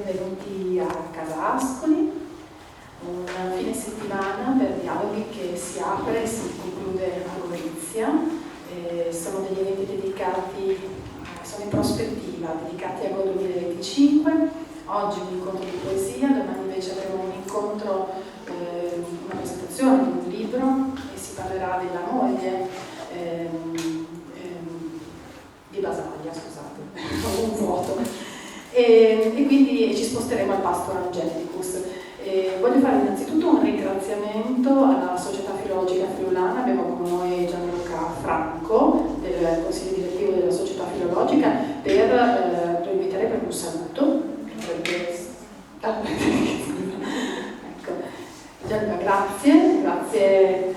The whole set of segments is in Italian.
benvenuti a Casa Ascoli, un fine settimana per dialoghi che si apre e si conclude a Gorizia. Sono degli eventi dedicati, sono in prospettiva, dedicati a Go 2025. Oggi un incontro di poesia, domani invece avremo un incontro, una presentazione di un libro e si parlerà della moglie di Basaglia, scusate, un vuoto. E quindi ci sposteremo al Pastor Angelicus. Voglio fare innanzitutto un ringraziamento alla Società Filologica Friulana. Abbiamo con noi Gianluca Franco del Consiglio Direttivo della Società Filologica lo inviterei per un saluto. Ecco. Gianluca, grazie per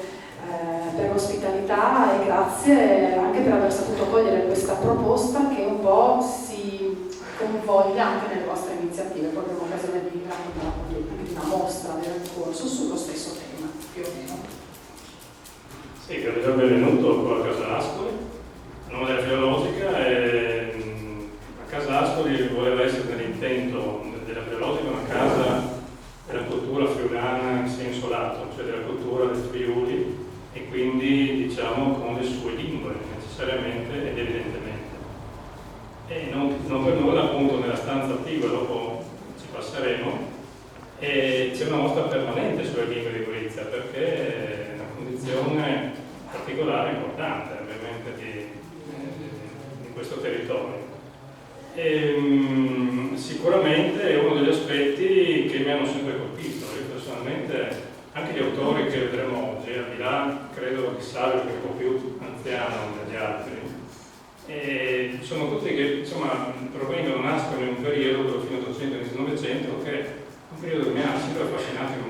l'ospitalità e grazie anche per aver saputo cogliere questa proposta che un po' si coinvolge anche nelle vostre iniziative, proprio in occasione di una mostra del corso sullo stesso tema, più o meno. Sì, credo sia benvenuto qua a Casa Ascoli, a nome della Filologica. A Casa Ascoli voleva essere nell'intento della Filologica una casa della cultura friulana in senso lato, cioè della cultura del Friuli, e quindi diciamo con le sue lingue necessariamente ed evidentemente. E non per nulla, appunto, nella stanza attiva, dopo ci passeremo, c'è una mostra permanente sulle lingue di Gorizia, perché è una condizione particolare importante ovviamente di questo territorio. Sicuramente è uno degli aspetti che mi hanno sempre colpito. Io personalmente, anche gli autori che vedremo oggi, al di là credo di Salvo, che è un po' più anziano degli altri, sono tutti che insomma provengono, nascono in un periodo, quello fino all'800 e inizio Novecento, che è un periodo che mi ha sempre affascinato in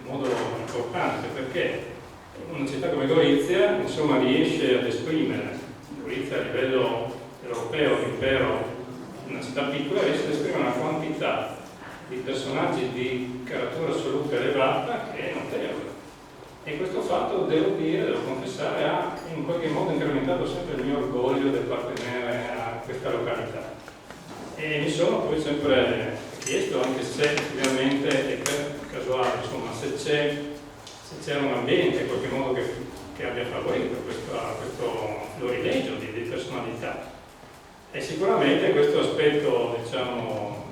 modo importante, perché una città come Gorizia insomma riesce ad esprimere, Gorizia a livello europeo, l'impero, una città piccola, riesce ad esprimere una quantità di personaggi di caratura assoluta elevata che è notevole. E questo fatto, devo confessare, ha in qualche modo incrementato sempre il mio orgoglio di appartenere a questa località. E mi sono poi sempre chiesto, anche se finalmente è per casuale, insomma, se c'era un ambiente in qualche modo che abbia favorito questo florilegio di personalità. E sicuramente questo aspetto, diciamo,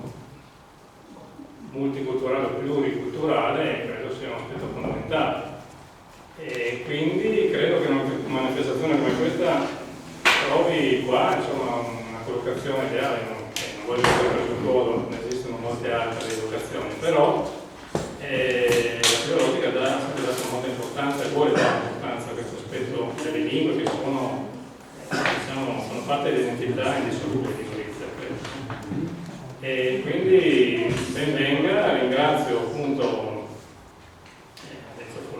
multiculturale o pluriculturale, credo sia un aspetto fondamentale. E quindi credo che una manifestazione come questa trovi qua, insomma, una collocazione ideale. Non voglio dire per sul modo, ne esistono molte altre educazioni, però la filologica ha sempre dato molta importanza e vuole dare importanza a questo aspetto delle lingue che sono parte dell'identità indissolubile di Gorizia, credo. E quindi ben venga, ringrazio appunto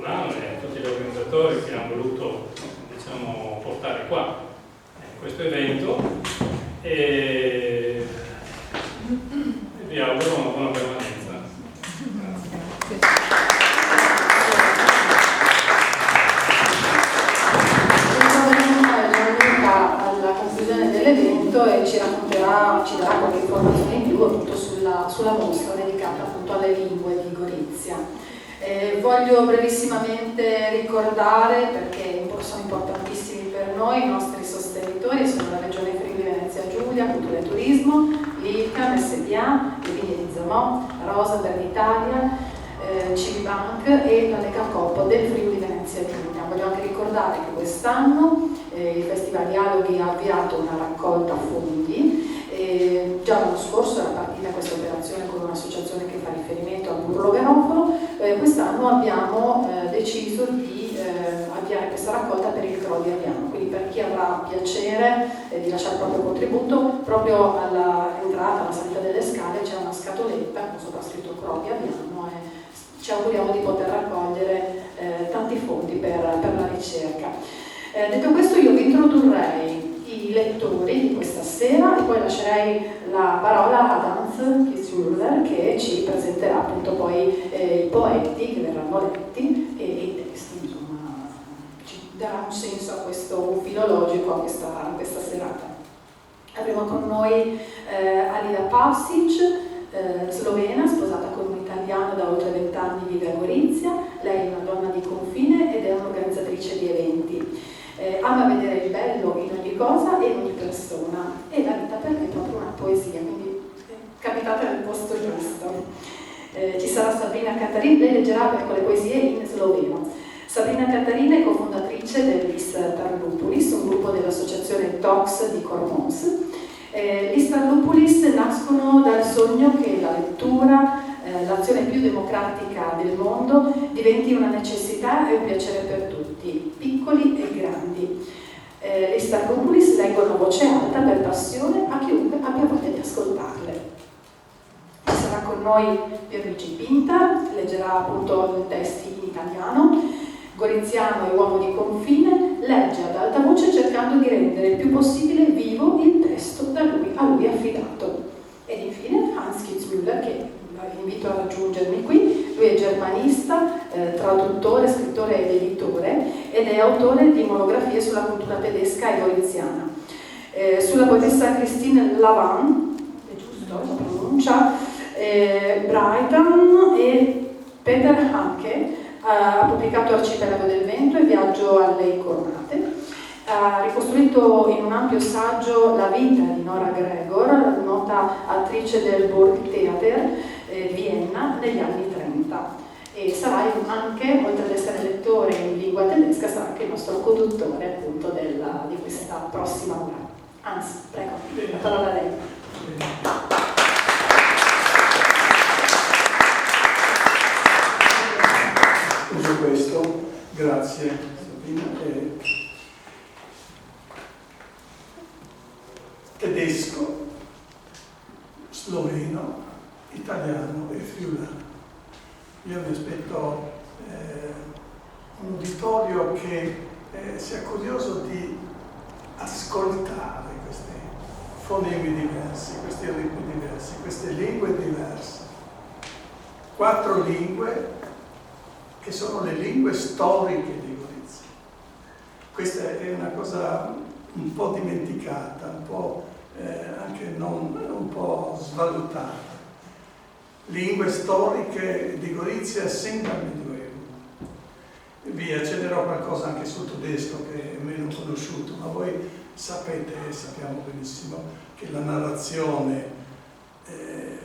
e tutti gli organizzatori che hanno voluto, diciamo, portare qua questo evento e vi auguro una buona permanenza. Gianluca alla conclusione dell'evento e ci darà qualche informazione in più appunto sulla mostra dedicata appunto alle lingue di Gorizia. Voglio brevissimamente ricordare, perché sono importantissimi per noi, i nostri sostenitori sono la Regione Friuli Venezia Giulia, Cultura e Turismo, l'ILCAM, SDA, le Viglie di Zamò, Rosa per l'Italia, Civibank e la Lega Coop del Friuli Venezia Giulia. Voglio anche ricordare che quest'anno il Festival Dialoghi ha avviato una raccolta fondi. Già l'anno scorso era partita questa operazione con un'associazione che fa riferimento al burro garofalo. Quest'anno abbiamo deciso di avviare questa raccolta per il Cro di Aviano, quindi per chi avrà piacere di lasciare il proprio contributo, proprio all'entrata, alla salita delle scale c'è una scatoletta con sopra scritto Cro di Aviano e ci auguriamo di poter raccogliere tanti fondi per la ricerca. Detto questo, io vi introdurrei i lettori di questa sera e poi lascerei la parola ad Hans Kiesmuller, che ci presenterà appunto poi i poeti che verranno letti e i testi, insomma, ci darà un senso a questo filologico, a questa serata. Avremo con noi Alida Pavsic, slovena, sposata con un italiano da oltre 20 anni, vive a Gorizia. Lei è una donna di confine ed è un'organizzatrice di eventi. Ama vedere il bello in ogni cosa e in ogni persona, e la vita per lei è proprio una poesia, quindi capitate nel posto giusto. Ci sarà Sabrina Cattarin, lei leggerà con le poesie in sloveno. Sabrina Cattarin è cofondatrice dell'Is Tarlupulis, un gruppo dell'associazione TOX di Cormons. L'Is Tarlupulis nascono dal sogno che la lettura, l'azione più democratica del mondo, diventi una necessità e un piacere per tutti, piccoli e grandi. L'Is Tarlupulis leggono a voce alta per passione a chiunque abbia voglia di ascoltarle. Ci sarà con noi Pierluigi Pinta, leggerà appunto testi in italiano. Goriziano e uomo di confine, legge ad alta voce cercando di rendere il più possibile vivo il testo a lui affidato. Ed infine Hans Kitzmüller, che vi invito a raggiungermi qui. Lui è germanista, traduttore, scrittore ed editore, ed è autore di monografie sulla cultura tedesca e goriziana. Sulla poetessa Christine Lavin, è giusto la pronuncia, Brighton e Peter Hanke, ha pubblicato Arcipelago del Vento e Viaggio alle Incornate. Ha ricostruito in un ampio saggio la vita di Nora Gregor, nota attrice del Burgtheater di Vienna negli anni 30. E sarà anche, oltre ad essere lettore in lingua tedesca, sarà anche il nostro conduttore appunto di questa prossima ora. Anzi, prego, la parola a lei. Uso questo, grazie Sabina. Tedesco, sloveno, italiano e friulano. Io mi aspetto un uditorio che sia curioso di ascoltare questi fonemi diversi, questi ritmi diversi, queste lingue diverse. 4 lingue che sono le lingue storiche di Gorizia. Questa è una cosa un po' dimenticata, un po' anche un po' svalutata. Lingue storiche di Gorizia sin dal Medioevo. Vi accennerò qualcosa anche sul tedesco che è meno conosciuto, ma voi sapete e sappiamo benissimo che la narrazione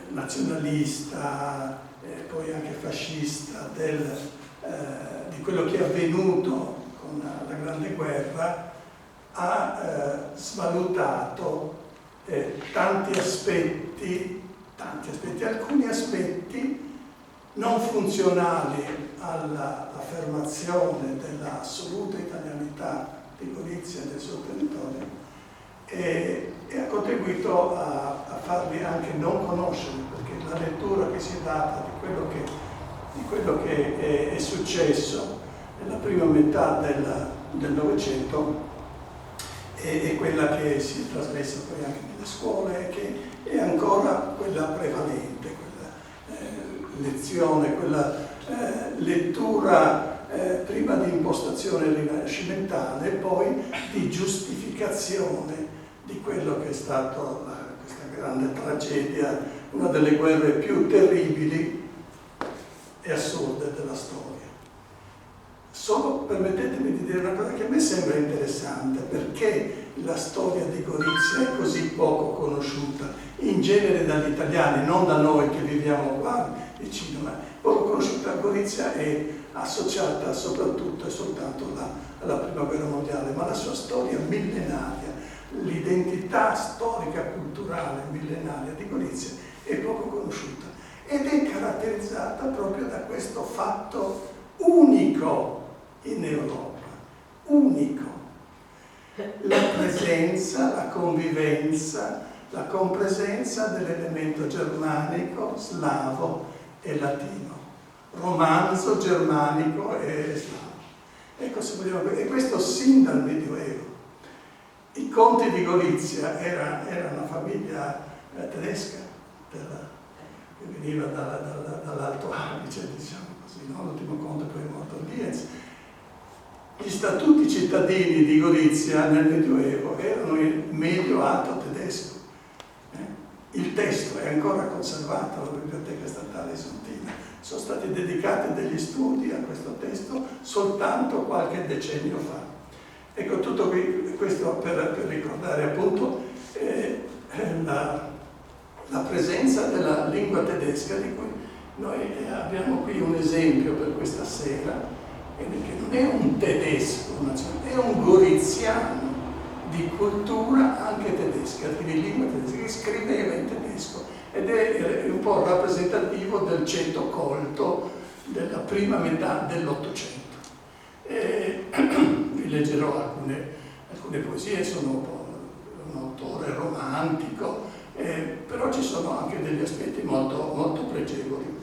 nazionalista, poi anche fascista di quello che è avvenuto con la Grande Guerra ha svalutato tanti aspetti, alcuni aspetti non funzionali all'affermazione dell'assoluta italianità di Gorizia e del suo territorio e ha contribuito a farli anche non conoscere, perché la lettura che si è data di quello che è successo nella prima metà del Novecento è quella che si è trasmessa poi anche nelle scuole, che è ancora quella prevalente, quella lezione, quella lettura prima di impostazione rinascimentale e poi di giustificazione di quello che è stato questa grande tragedia, una delle guerre più terribili e assurde della storia. Solo permettetemi di dire una cosa che a me sembra interessante, perché la storia di Gorizia è così poco conosciuta, in genere dagli italiani, non da noi che viviamo qua vicino, ma poco conosciuta. Gorizia è associata soprattutto e soltanto alla Prima Guerra Mondiale, ma la sua storia millenaria, l'identità storica culturale millenaria di Gorizia è poco conosciuta ed è caratterizzata proprio da questo fatto unico in Europa, unico. La presenza, la convivenza, la compresenza dell'elemento germanico, slavo e latino, romanzo germanico e slavo. Ecco, se vogliamo, e questo sin dal Medioevo. I conti di Gorizia era una famiglia tedesca che veniva dall'Alto Adige, diciamo così, no? L'ultimo conte poi è morto a Lienz. Gli statuti cittadini di Gorizia nel Medioevo erano il medio-alto tedesco. testo è ancora conservato alla Biblioteca Statale Sontina, sono stati dedicati degli studi a questo testo soltanto qualche decennio fa. Ecco, tutto questo per ricordare appunto la presenza della lingua tedesca, di cui noi abbiamo qui un esempio per questa sera, che non è un tedesco, è un goriziano di cultura anche tedesca, di lingua tedesca, che scriveva in tedesco ed è un po' rappresentativo del ceto colto della prima metà dell'Ottocento. Vi leggerò alcune poesie, sono un autore romantico, però ci sono anche degli aspetti molto, molto pregevoli.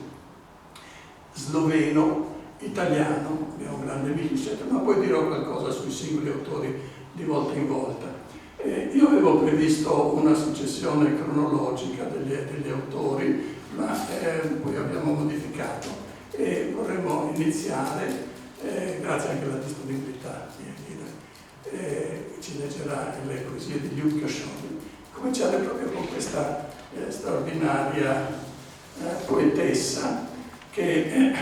Sloveno, italiano, abbiamo un grande Michelet, ma poi dirò qualcosa sui singoli autori di volta in volta. Io avevo previsto una successione cronologica degli autori, ma poi abbiamo modificato e vorremmo iniziare, grazie anche alla disponibilità di ci leggerà le poesie di Liudka Scholl, cominciare proprio con questa straordinaria poetessa che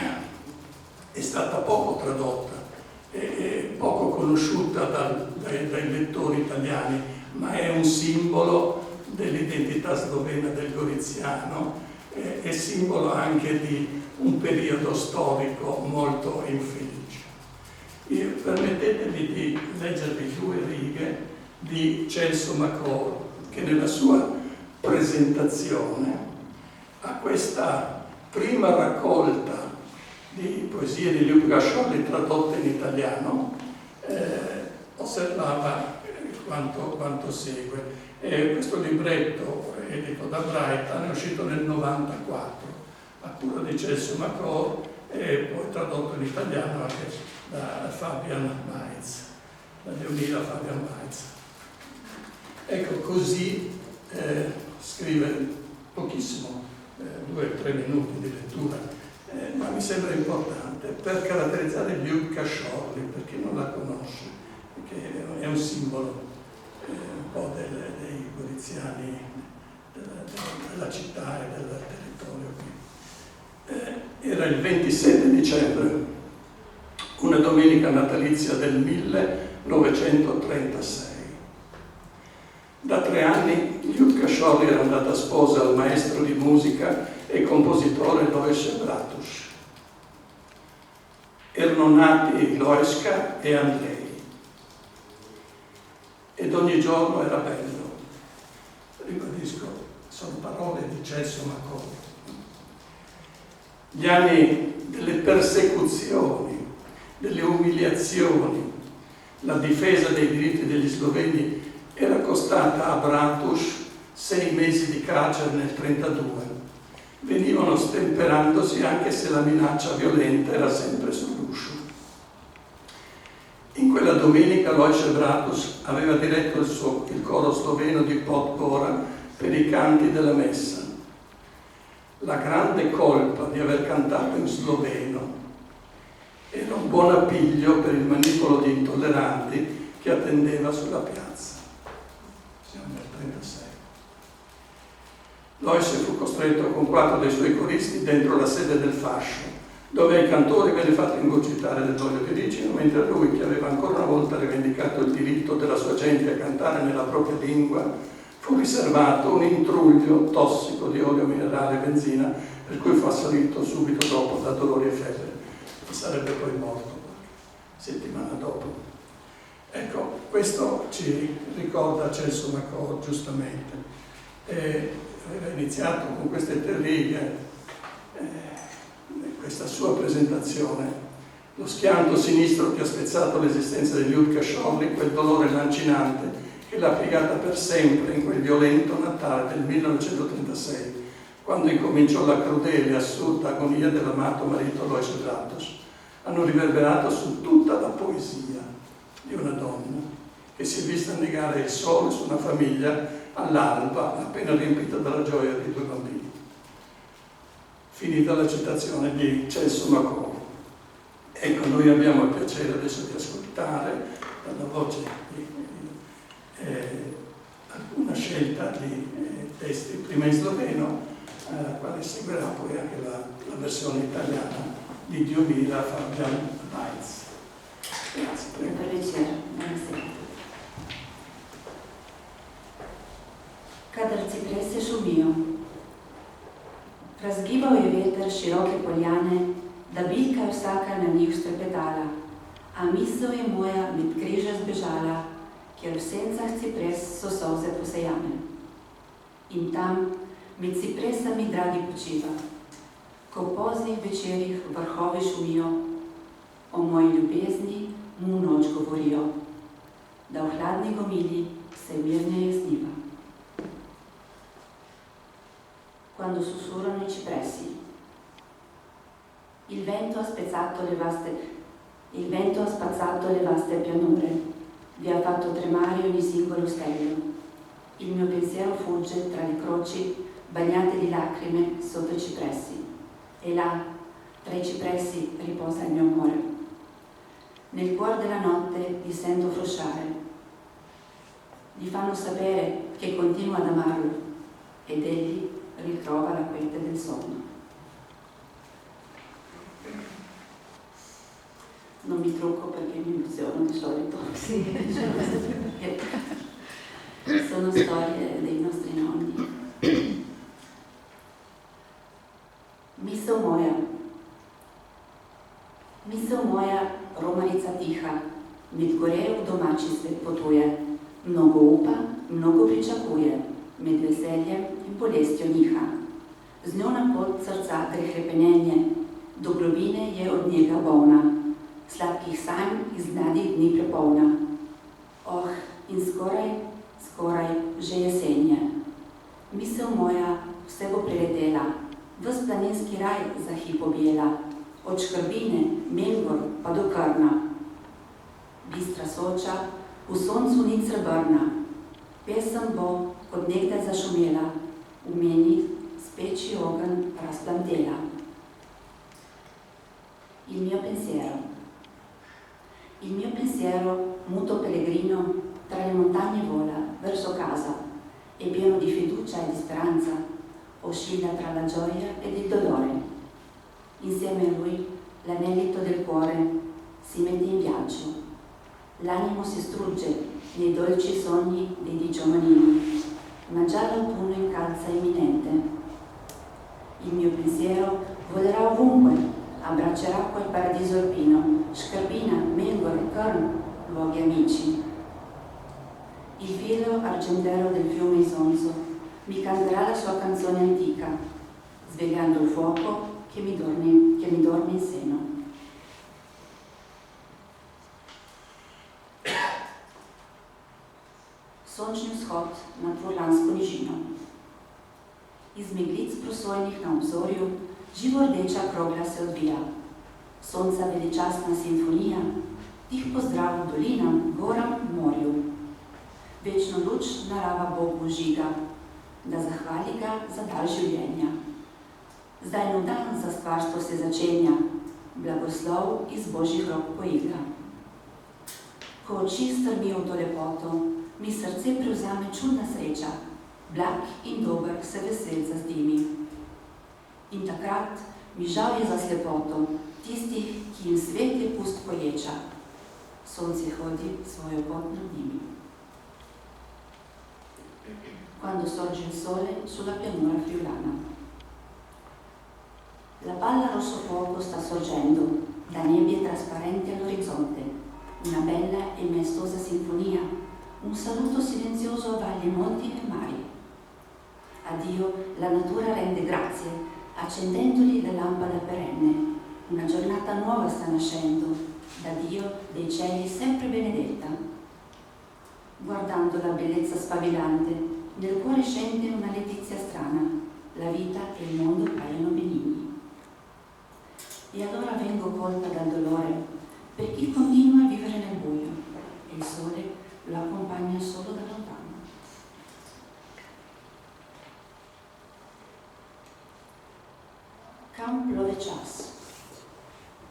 è stata poco tradotta e poco conosciuta dai lettori italiani, ma è un simbolo dell'identità slovena del goriziano, è simbolo anche di un periodo storico molto infelice. Permettetemi di leggervi 2 righe di Celso Macor, che nella sua presentazione a questa prima raccolta di poesie di Liudka Scholl tradotte in italiano osservava quanto segue. Questo libretto edito da Breitan è uscito nel 94 a cura di Celso Macor e poi tradotto in italiano anche da Fabian Meitz, da Leonida Fabian Meitz. Ecco, così scrive pochissimo, 2 o 3 minuti di lettura, ma mi sembra importante per caratterizzare Liudka Scholl, per chi non la conosce, perché è un simbolo un po' dei goriziani, della città e del territorio qui. Era il 27 dicembre, una domenica natalizia del 1936. Da 3 anni Liudka Scholl era andata sposa al maestro di musica e compositore Lojzse Bratuš. Erano nati Lojzka e Andrej. Ed ogni giorno era bello. Ribadisco, sono parole di Celso Macor. Gli anni delle persecuzioni, delle umiliazioni, la difesa dei diritti degli sloveni era costata a Bratuš 6 mesi di carcere nel 1932. Venivano stemperandosi anche se la minaccia violenta era sempre sull'uscio. In quella domenica Lojzse Bratuš aveva diretto il coro sloveno di Podgora per i canti della messa. La grande colpa di aver cantato in sloveno era un buon appiglio per il manipolo di intolleranti che attendeva sulla piazza. Siamo nel 1936. Lojzse fu costretto con 4 dei suoi coristi dentro la sede del fascio, dove ai cantori venne fatto ingurgitare dell'olio di ricino, mentre a lui, che aveva ancora una volta rivendicato il diritto della sua gente a cantare nella propria lingua, fu riservato un intruglio tossico di olio minerale e benzina, per cui fu assalito subito dopo da dolori e febbre. Sarebbe poi morto qualche settimana dopo. Ecco, questo ci ricorda Celso Macor giustamente. Aveva iniziato con queste 3 righe questa sua presentazione. Lo schianto sinistro che ha spezzato l'esistenza di Liudka Scholl, quel dolore lancinante che l'ha piegata per sempre in quel violento Natale del 1936, quando incominciò la crudele e assurda agonia dell'amato marito Lojzse Bratuš, hanno riverberato su tutta la poesia di una donna che si è vista negare il sole su una famiglia all'alba appena riempita dalla gioia di 2 bambini. Finita la citazione di Celso Macor. Ecco, noi abbiamo il piacere adesso di ascoltare dalla voce di una scelta di testi, prima in sloveno, quale seguirà poi anche la versione italiana di Diomila Fabian Weitz. Grazie. Per piacere, buonasera. Kadar ciprese šumijo, razgibal je veter široke poljane, da biljka vsaka na njih strepetala, a misel je moja med križa zbežala, kjer v sencah cipres so solze posejane. In tam, med cipresami dragi počiva, ko v poznih večerih vrhovi šumijo, o moji ljubezni mu noč govorijo, da v hladni gomili se mirneje sniva. Quando sussurrano i cipressi. Il vento ha spazzato le vaste pianure, vi ha fatto tremare ogni singolo stelio. Il mio pensiero fugge tra le croci bagnate di lacrime sotto i cipressi, e là, tra i cipressi, riposa il mio amore. Nel cuore della notte li sento frusciare, gli fanno sapere che continuo ad amarlo, ed egli ritrova la quiete del sonno. Non mi trucco perché mi emoziono di solito. Sì. Sono storie dei nostri nonni. Misel moja, romarica tiha, med gorejo v domači svet potuje, mnogo upa, mnogo pričakuje, med veseljem in bolestjo niha. Z njo na pot srca gre hrepenenje, do globine je od njega bolna, sladkih sanj iz mladih dni prepolna. Oh, in skoraj že jesenje. Misel moja vse bo preletela, ves planinski raj za hip objela, od Škrbine, Melgor pa do Krna. Bistra Soča v soncu nič srebrna, pesem bo kot nekdaj zašumela, v meni speči ogenj razplantela. Il mio pensiero, muto pellegrino, tra le montagne vola verso casa, e pieno di fiducia e di speranza, oscilla tra la gioia ed il dolore. Insieme a lui l'anelito del cuore si mette in viaggio, l'animo si strugge nei dolci sogni dei 10 giovanili, ma già l'autunno incalza imminente. Il mio pensiero volerà ovunque, abbraccerà quel paradiso alpino, Škrbina, Melgor, Krn, luoghi amici. Il filo argentero del fiume Isonzo mi canterà la sua canzone antica, svegliando il fuoco che mi dorme in seno. Sončni vzhod nad Furlansko nižino. Iz meglic prosojnih na obzorju živo rdeča krogla se odvija. Sonca veličastna simfonija, tih pozdrav dolinam, goram, morju. Večno luč narava Bog vžiga, da zahvali ga za dar življenja. Zdaj nov dan za stvarstvo se začenja, blagoslov iz Božjih rok poigra. Ko oči strmijo v to lepoto, mi srce prevzame čudna sreča, blag in dober se vesel zazdi mi. In takrat mi žal je za slepoto tistih, ki jim svet je pust poječa. Sonce hodi svojo pot nad njimi. Quando sorge il sole sulla pianura friulana. La palla rosso fuoco sta sorgendo da nebbie trasparenti all'orizzonte, una bella e maestosa sinfonia, un saluto silenzioso a valli, monti e mari. A Dio la natura rende grazie, accendendogli la lampada perenne. Una giornata nuova sta nascendo, da Dio dei cieli sempre benedetta. Guardando la bellezza sfavillante, nel cuore scende una letizia strana, la vita e il mondo paiono benigni. E allora vengo colta dal dolore per chi continua a vivere nel buio e il sole lo accompagna solo da lontano. Kam plove čas?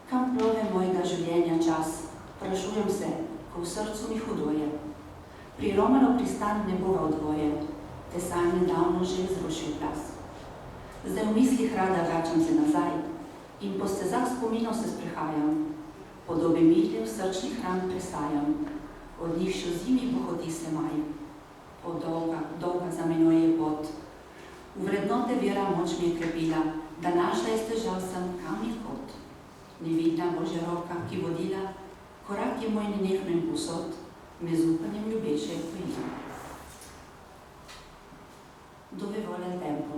Kam plove mojega življenja čas? Sprašujem se, ko v srcu mi hudo je. Pri Romanu pristan ne bova v dvoje, te sanje davno že zrušil glas. Zdaj v mislih rada vračam se nazaj in po stezah spominov se sprehajam. Podobe milje v srčnih ran presajam, od njih še v zimi bohoti se maj. O dolga, dolga za menoj je pot. V vrednote vera moč mi je krepila, da našla je stežal sem, kam je pot. Nevidna Božja roka, ki vodila, korak je moj nenehno in posod, me z upanjem ljubeče pojila. Dove vuole il tempo?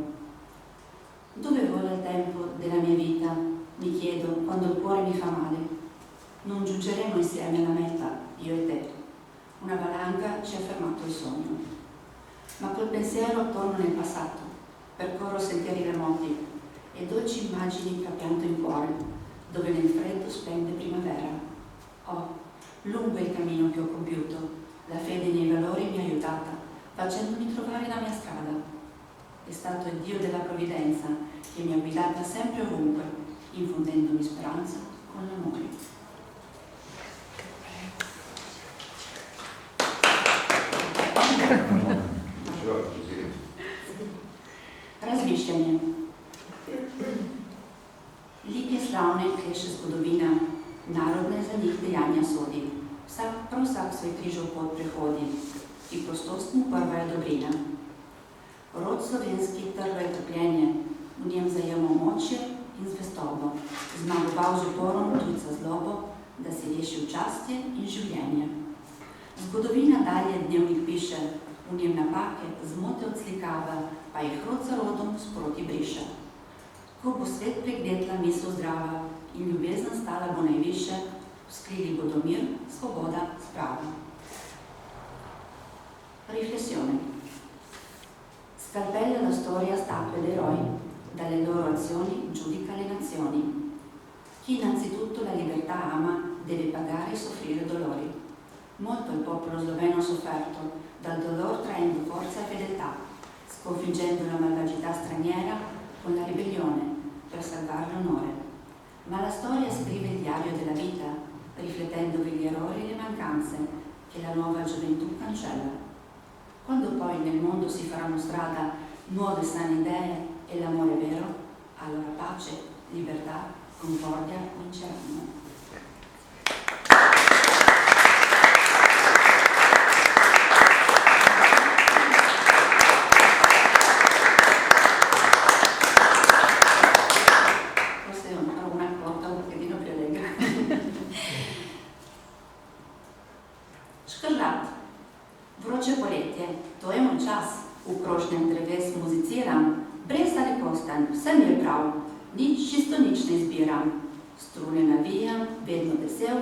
Dove vuole il tempo della mia vita? Mi chiedo quando il cuore mi fa male. Non giungeremo insieme alla meta, io e te. Una valanga ci ha fermato il sogno. Ma col pensiero torno nel passato, percorro sentieri remoti e dolci immagini trapianto in cuore, dove nel freddo splende primavera. Oh, lungo è il cammino che ho compiuto, la fede nei valori mi ha aiutata, facendomi trovare la mia strada. È stato il Dio della provvidenza che mi ha guidata sempre ovunque, infondendomi speranza con l'amore. Razmišljanje. Lik je slavne, kleše zgodovina, narodne za njih dejanja sodi. Prav vsak svoj križov pot prehodi, ki prostost mu prva je dobrina. Rod slovenski trva je trpljenje, v njem zajemo močje in zvestobo, zmagoval z uporom tujca zlobo, da si rešil častje in življenje. Zgodovina dalje dnevnik piše, v njem napake, zmote odslikava, pa jih rod za rodom sproti briše. Ko bo svet pregledla misel zdrava in ljubezen stala bo najviše, skrili bodo mir, svoboda, sprava. Riflessione. Scalpella la storia statue dei eroi, dalle loro azioni giudica le nazioni. Chi innanzitutto la libertà ama deve pagare e soffrire dolori. Molto il popolo sloveno ha sofferto, dal dolore traendo forza e fedeltà, sconfiggendo la malvagità straniera con la ribellione per salvare l'onore. Ma la storia scrive il diario della vita, riflettendovi gli errori e le mancanze che la nuova gioventù cancella. Quando poi nel mondo si faranno strada nuove sane idee e l'amore vero, allora pace, libertà, concordia vinceranno. Škrlat. Vroče poletje, to je moj čas. V krošnjem dreves muziciram, brez ali postan, vse mi je prav, čisto nič ne izbiram. Strune navijam, vedno vesel,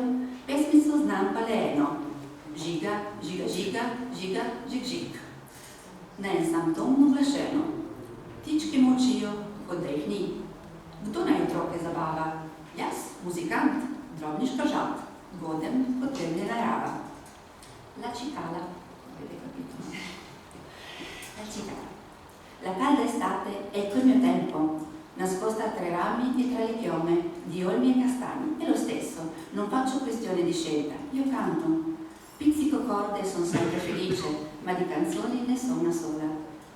pesmico znam pa le eno. Žiga, žiga, žiga, žiga, žig, žig. Na en sam tom naglašeno. Ptički molčijo, kot da jih ni. Kdo naj otroke zabava? Jaz, muzikant, drobni škržat, godem kot temne narava. La cicala, avete capito? La cicala. La calda estate, ecco il mio tempo, nascosta tra i rami e tra le chiome di olmi e castagni. È lo stesso, non faccio questione di scelta, io canto. Pizzico corde e sono sempre felice, ma di canzoni ne so una sola.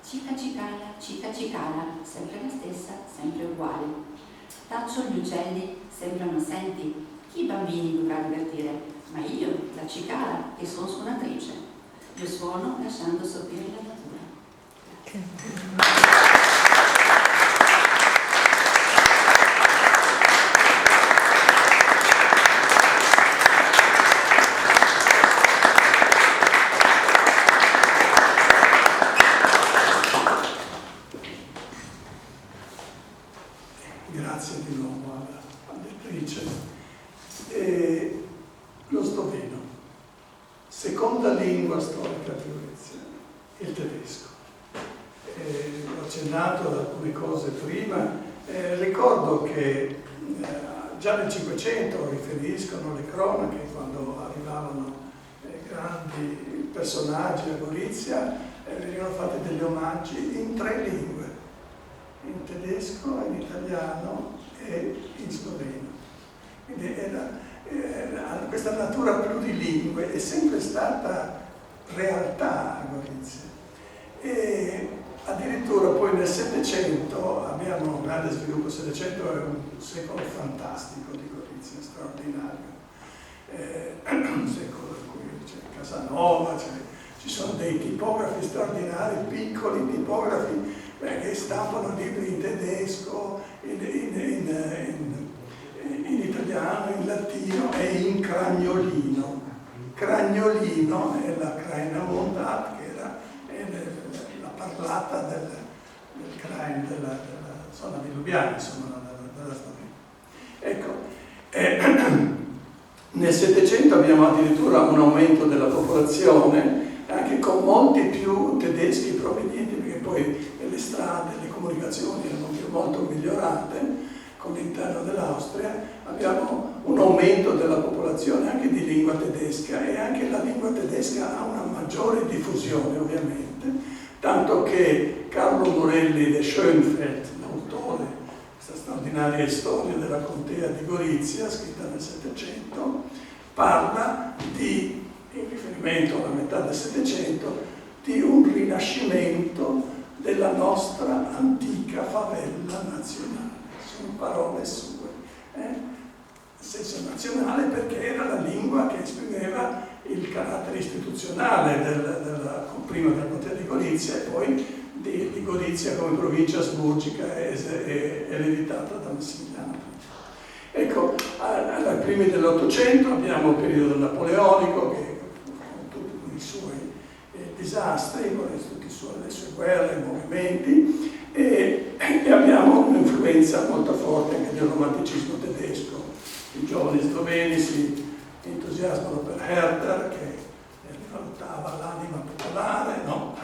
Cica cicala, sempre la stessa, sempre uguale. Taccio gli uccelli, sembrano assenti, chi i bambini dovrà divertire? Ma io, la cicala, che sono suonatrice, io suono lasciando soppire la natura. Grazie di nuovo alla lettrice. Lo sloveno, seconda lingua storica di Gorizia, il tedesco. Ho accennato ad alcune cose prima, ricordo che già nel Cinquecento riferiscono le cronache quando arrivavano grandi personaggi a Gorizia, venivano fatti degli omaggi in 3 lingue, in tedesco, in italiano e in sloveno. Quindi questa natura plurilingue è sempre stata realtà a Gorizia. E addirittura poi nel Settecento abbiamo un grande sviluppo. Il Settecento è un secolo fantastico di Gorizia, straordinario. Un secolo in cui c'è Casanova, ci sono dei tipografi straordinari, piccoli tipografi che stampano libri in tedesco, in italiano, in latino e in cragnolino. Cragnolino è la Kraina Mondat, che era la parlata del Krain, della zona di Lubiana, insomma, della storia. Ecco, nel Settecento abbiamo addirittura un aumento della popolazione, anche con molti più tedeschi provenienti, perché poi le strade, le comunicazioni erano molto migliorate con l'interno dell'Austria. Abbiamo un aumento della popolazione anche di lingua tedesca, e anche la lingua tedesca ha una maggiore diffusione, ovviamente, tanto che Carlo Morelli de Schoenfeld, l'autore di questa straordinaria storia della contea di Gorizia, scritta nel Settecento, parla di, in riferimento alla metà del Settecento, di un rinascimento della nostra antica favela nazionale. Sono parole sue. Senso nazionale, perché era la lingua che esprimeva il carattere istituzionale prima della contea di Gorizia e poi di Gorizia come provincia asburgica ereditata da Massimiliano. Ecco, ai primi dell'Ottocento abbiamo il periodo napoleonico, che con tutti i suoi disastri, con tutte le sue guerre, movimenti, e abbiamo un'influenza molto forte anche del romanticismo tedesco. I giovani sloveni si entusiasmano per Herder, che rivalutava l'anima popolare, no?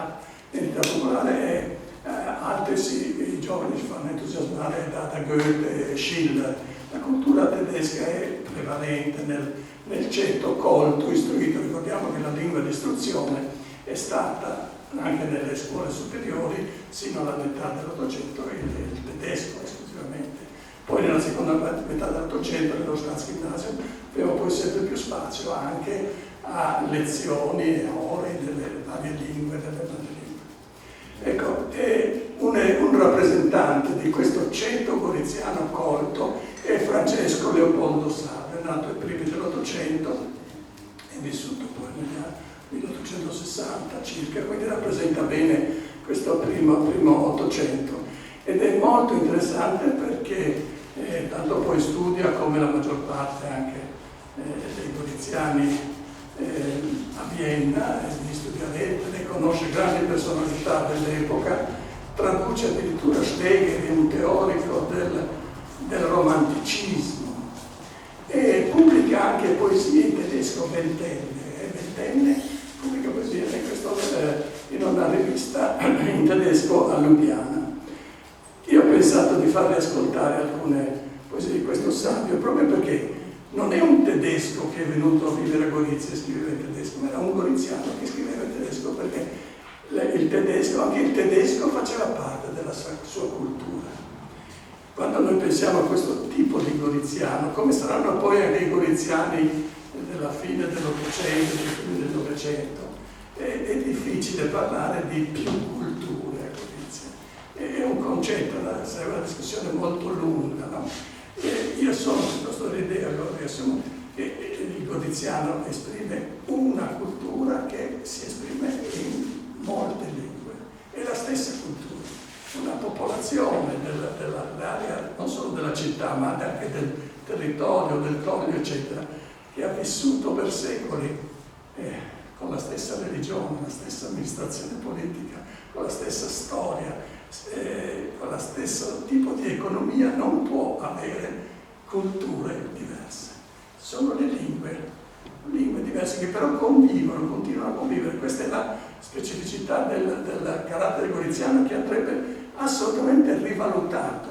L'identità popolare, e altri i giovani si fanno entusiasmare da Goethe e Schiller. La cultura tedesca è prevalente nel ceto colto, istruito. Ricordiamo che la lingua di istruzione è stata, anche nelle scuole superiori, sino alla metà dell'Ottocento, il tedesco esclusivamente. Poi nella seconda metà dell'Ottocento, nello Staatsgymnasium, abbiamo poi sempre più spazio anche a lezioni e ore delle varie lingue, Ecco, un rappresentante di questo ceto goriziano colto è Francesco Leopoldo Savio, nato ai primi dell'Ottocento e vissuto poi negli anni 1860 circa, quindi rappresenta bene questo primo Ottocento. Ed è molto interessante perché tanto poi studia, come la maggior parte anche dei goriziani a Vienna, gli studia lettere, conosce grandi personalità dell'epoca, traduce addirittura Schlegel, un teorico del romanticismo, e pubblica anche poesie in tedesco, Ventenne pubblica poesie in una rivista in tedesco a Lubiana. Io ho pensato di farvi ascoltare alcune poesie di questo Savio, proprio perché non è un tedesco che è venuto a vivere a Gorizia e scriveva in tedesco, ma era un goriziano che scriveva in tedesco, perché anche il tedesco faceva parte della sua cultura. Quando noi pensiamo a questo tipo di goriziano, come saranno poi anche i goriziani della fine dell'Ottocento, della fine del Novecento, è difficile parlare di più culture a Gorizia. È un concetto, sarebbe una discussione molto lunga, no? Io sono piuttosto dell'idea che il goriziano esprime una cultura che si esprime in molte lingue, è la stessa cultura, una popolazione dell'area, non solo della città, ma anche del territorio, del coglio, eccetera, che ha vissuto per secoli con la stessa religione, la stessa amministrazione politica, con la stessa storia, con lo stesso tipo di economia, non può avere culture diverse. Sono le lingue diverse che però convivono, continuano a convivere. Questa è la specificità del carattere goriziano, che andrebbe assolutamente rivalutato.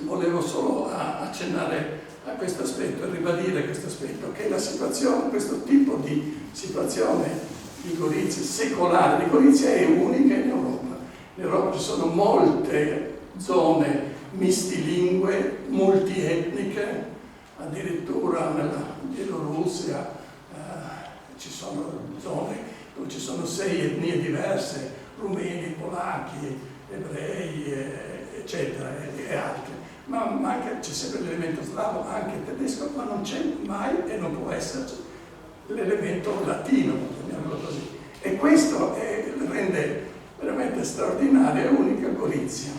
Volevo solo accennare a questo aspetto e ribadire questo aspetto, che la situazione, questo tipo di situazione di Gorizia, secolare di Gorizia, è unica in Europa. In Europa ci sono molte zone mistilingue, multietniche, addirittura nella Bielorussia ci sono zone dove ci sono 6 etnie diverse, rumeni, polacchi, ebrei, eccetera, e altri. Ma anche, c'è sempre l'elemento slavo, anche tedesco, ma non c'è mai e non può esserci l'elemento latino, chiamiamolo così. E questo rende veramente straordinaria e unica Gorizia.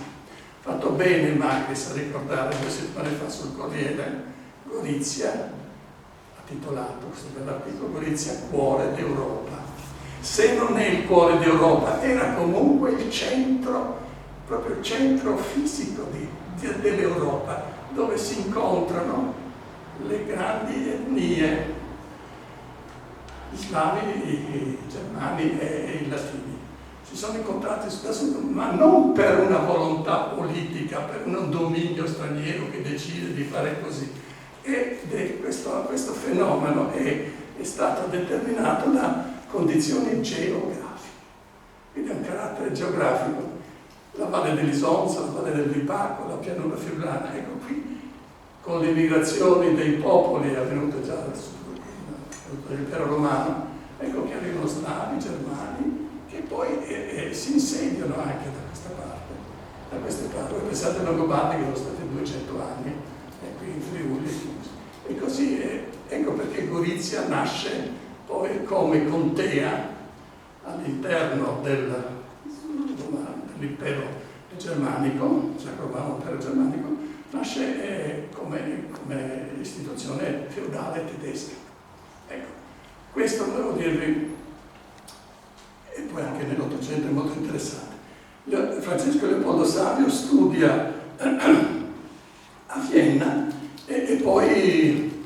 Fatto bene Magris a ricordare 2 settimane fa sul Corriere, Gorizia, ha titolato questo bell'articolo, Gorizia, cuore d'Europa. Se non è il cuore d'Europa, era comunque il centro, proprio il centro fisico dell'Europa, dove si incontrano le grandi etnie, gli slavi, i germani e i latini. Si sono incontrati, ma non per una volontà politica, per un dominio straniero che decide di fare così. E questo fenomeno è stato determinato da condizioni geografiche, quindi ha un carattere geografico. La Valle dell'Isonzo, la Valle del Vipaco, la pianura friulana, ecco qui, con le migrazioni dei popoli avvenute già dall'impero romano, ecco che arrivano slavi, germani, che poi si insediano anche da queste parti. Voi pensate ai Longobardi che sono stati 200 anni, qui in Friuli, e così ecco perché Gorizia nasce poi come contea all'interno dell'impero germanico, Sacro Romano Impero Germanico, nasce come istituzione feudale tedesca. Ecco, questo volevo dirvi, e poi anche nell'Ottocento è molto interessante. Francesco Leopoldo Savio studia a Vienna e poi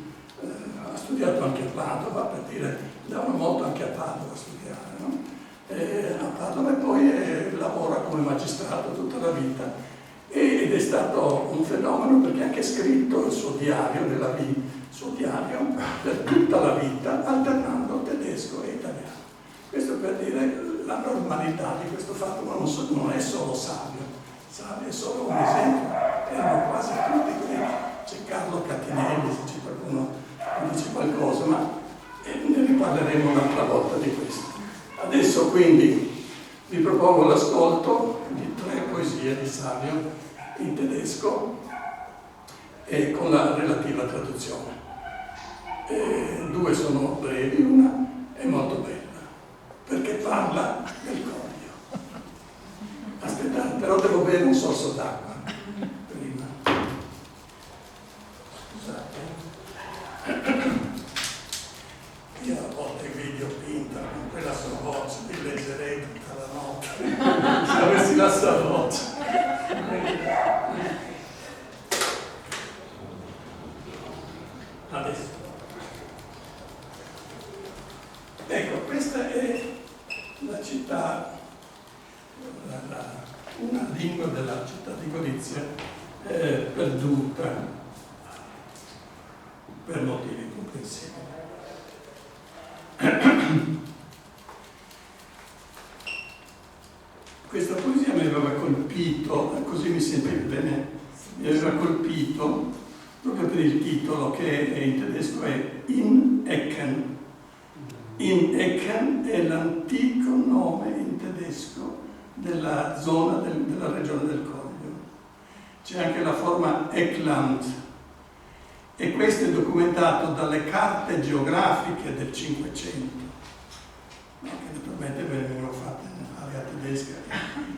ha studiato anche a Padova, per dire, andavano molto anche a Padova a studiare, no? A Padova, e poi lavora come magistrato tutta la vita, ed è stato un fenomeno perché ha anche scritto il suo diario per tutta la vita, alternando tedesco e italiano. Questo per dire la normalità di questo fatto, ma non è solo Savio è solo un esempio, erano quasi tutti quelli. C'è Carlo Catinelli, se c'è qualcuno che dice qualcosa, ma ne riparleremo un'altra volta di questo. Adesso quindi vi propongo l'ascolto di 3 poesie di Savio in tedesco e con la relativa traduzione. 2 sono brevi, una è molto bella, perché parla del Corio. Aspettate, però devo bere un sorso d'acqua prima. Scusate. Io a volte video pinta con quella sua voce, vi leggerei tutta la notte, se avessi la sua voce. Adesso. Ecco, questa è la città, una lingua della città di Gorizia perduta per motivi comprensibili. Questa poesia mi aveva colpito, così mi sentivo bene, mi aveva colpito proprio per il titolo, che in tedesco è In Ecken. In Ecken è l'antico nome in tedesco della zona della regione del Corio. C'è anche la forma Eckland, e questo è documentato dalle carte geografiche del Cinquecento, che naturalmente venivano fatte in area tedesca,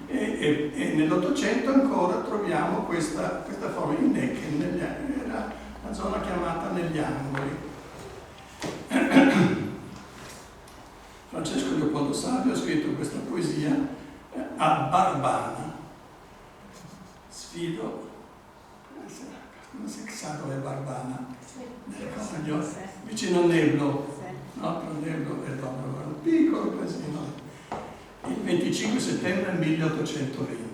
e nell'Ottocento ancora troviamo questa forma in Ecken, era una zona chiamata negli angoli. Francesco Leopoldo Savio ha scritto questa poesia a Barbana. Sfido, non si sa dove è Barbana, nel Corio, vicino a Neblo, no? Tra Neblo e Dobro, un piccolo paesino, il 25 settembre 1820.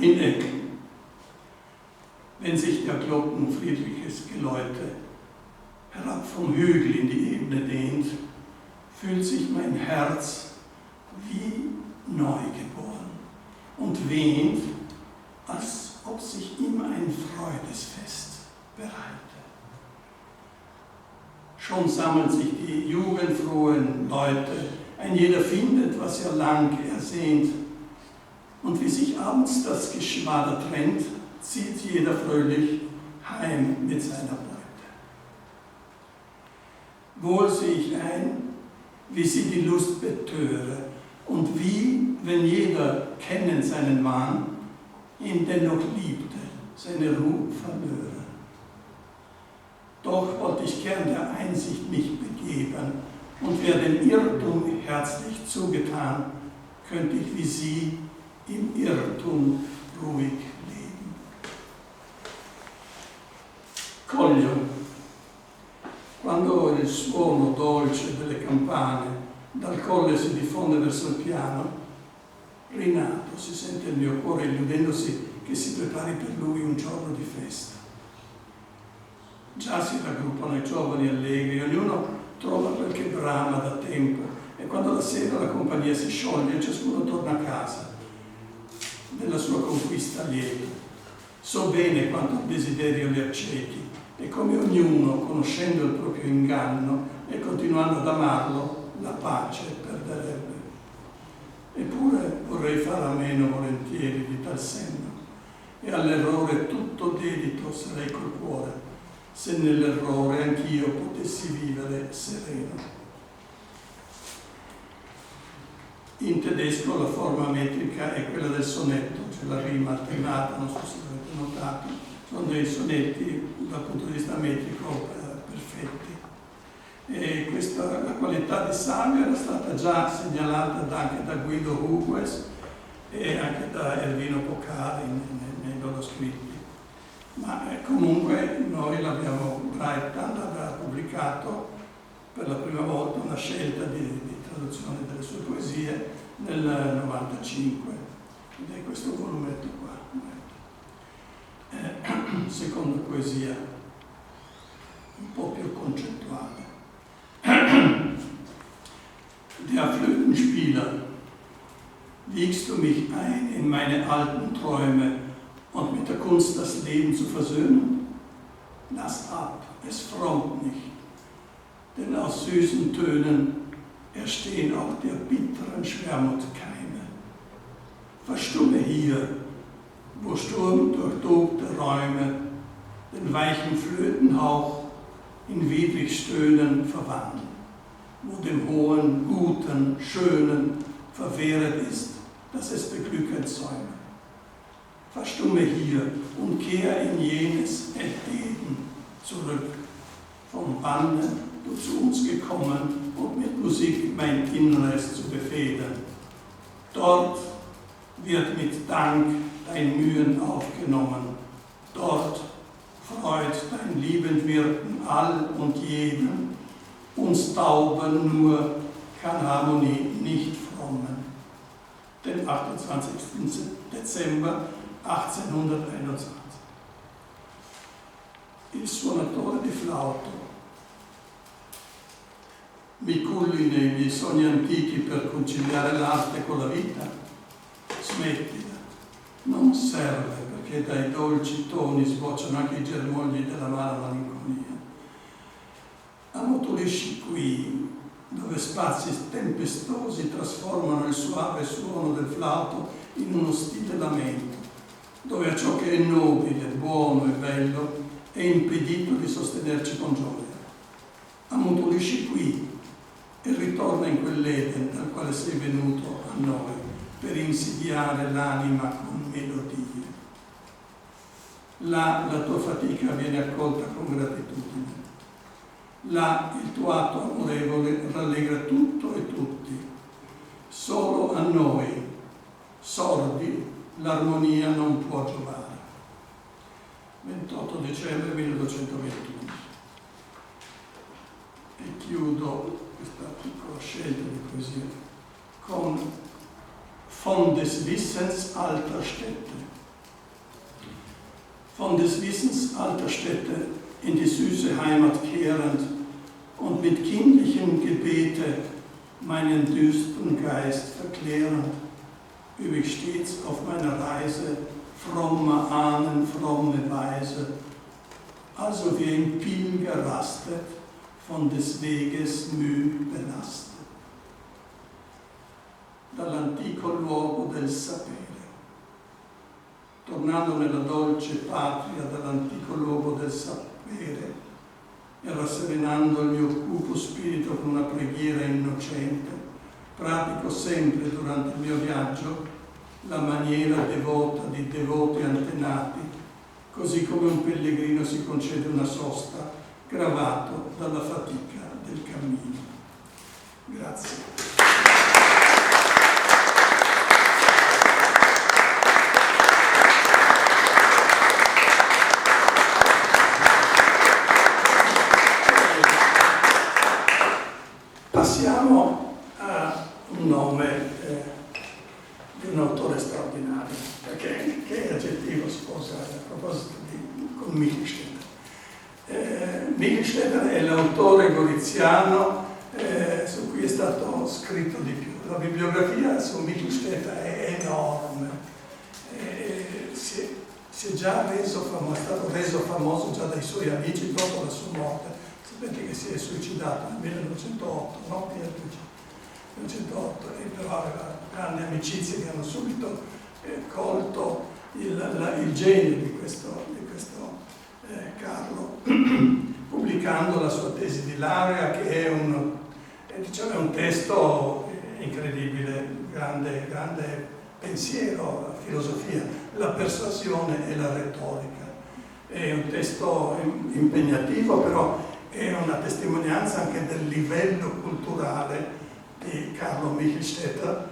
In Ecken, wenn sich der Glocken friedliches Geläute herab vom Hügel in die Ebene dehnt, fühlt sich mein Herz wie neugeboren und wehnt, als ob sich ihm ein Freudesfest bereite. Schon sammeln sich die jugendfrohen Leute, ein jeder findet, was er lang ersehnt. Und wie sich abends das Geschwader trennt, zieht jeder fröhlich heim mit seiner Beute. Wohl sehe ich ein, wie sie die Lust betöre, und wie, wenn jeder kennend seinen Wahn, ihn dennoch liebte, seine Ruhe verlöre. Doch wollte ich gern der Einsicht mich begeben, und wer den Irrtum herzlich zugetan, könnte ich wie sie im Irrtum ruhig leben. Coglio, quando il suono dolce delle campane dal colle si diffonde verso il piano, rinato si sente il mio cuore illudendosi che si prepari per lui un giorno di festa. Già si raggruppano i giovani allegri, ognuno trova quel che brama da tempo, e quando la sera la compagnia si scioglie, ciascuno torna a casa della sua conquista lieta. So bene quanto il desiderio li accechi, e come ognuno, conoscendo il proprio inganno e continuando ad amarlo, la pace perderebbe. Eppure vorrei fare a meno volentieri di tal senno, e all'errore tutto dedito sarei col cuore, se nell'errore anch'io potessi vivere sereno. In tedesco la forma metrica è quella del sonetto, cioè la rima alternata, non so se avete notato, sono dei sonetti dal punto di vista metrico perfetti. E la qualità di Saga era stata già segnalata anche da Guido Hugues e anche da Ervino Poccari nei loro scritti. Ma comunque noi l'abbiamo, Breithaupt aveva pubblicato per la prima volta una scelta di traduzione delle sue poesie nel 95, ed è questo volumetto qua. Seconda poesia, un po' più concettuale. Der Flötenspieler, wiegst du mich ein in meine alten Träume und mit der Kunst das Leben zu versöhnen? Lass ab, es frommt nicht, denn aus süßen Tönen erstehen auch der bitteren Schwermut Keime. Verstumme hier, wo Sturm durchtobte Räume den weichen Flötenhauch in widrig Stöhnen verwandeln, wo dem hohen, guten, schönen verwehret ist, dass es beglückend säume. Verstumme hier und kehr in jenes Erdbeben zurück, vom Bande du zu uns gekommen und mit Musik mein Inneres zu befedern. Dort wird mit Dank dein Mühen aufgenommen, dort freut dein liebend Wirken all und jeden, uns Tauben nur kann Harmonie nicht frommen. Den 28. Dezember 1821. Il suonatore di flauto. Mi culli nei miei sogni antichi per conciliare l'arte con la vita? Smettila, non serve, perché dai dolci toni sbocciano anche i germogli dell'amara malinconia. Ammotolisci qui, dove spazi tempestosi trasformano il suave suono del flauto in uno stile lamento, dove a ciò che è nobile, buono e bello è impedito di sostenerci con gioia. Ammotolisci qui e ritorna in quell'Eden dal quale sei venuto a noi per insidiare l'anima con melodie. Là la tua fatica viene accolta con gratitudine. Là il tuo atto amorevole rallegra tutto e tutti. Solo a noi, sordi, l'armonia non può giovare. 28 dicembre 1221. E chiudo questa piccola scelta di poesia con Von des Wissens alter Städte. Von des Wissens alter Städte in die süße Heimat kehrend und mit kindlichem Gebete meinen düsteren Geist verklärend, übe ich stets auf meiner Reise frommer Ahnen, fromme Weise, also wie ein Pilger rastet, von des Weges Mühe belastet. Dall'antico luogo del sapere, tornando nella dolce patria dall'antico luogo del sapere e rasserenando il mio cupo spirito con una preghiera innocente, pratico sempre durante il mio viaggio la maniera devota di devoti antenati, così come un pellegrino si concede una sosta gravato dalla fatica del cammino. Grazie. Passiamo a un nome di un autore straordinario, perché che aggettivo si può usare a proposito con Michelstädter. Michelstädter è l'autore goriziano su cui è stato scritto di più. La bibliografia su Michelstädter è enorme, si è già reso famoso, è stato reso famoso già dai suoi amici dopo la sua morte. Sapete che si è suicidato nel 1908, no? 1908, e però aveva grandi amicizie che hanno subito colto il genio di questo Carlo, pubblicando la sua tesi di laurea, che è un testo incredibile, grande pensiero, la filosofia, la persuasione e la retorica. È un testo impegnativo, però è una testimonianza anche del livello culturale di Carlo Michelstädter,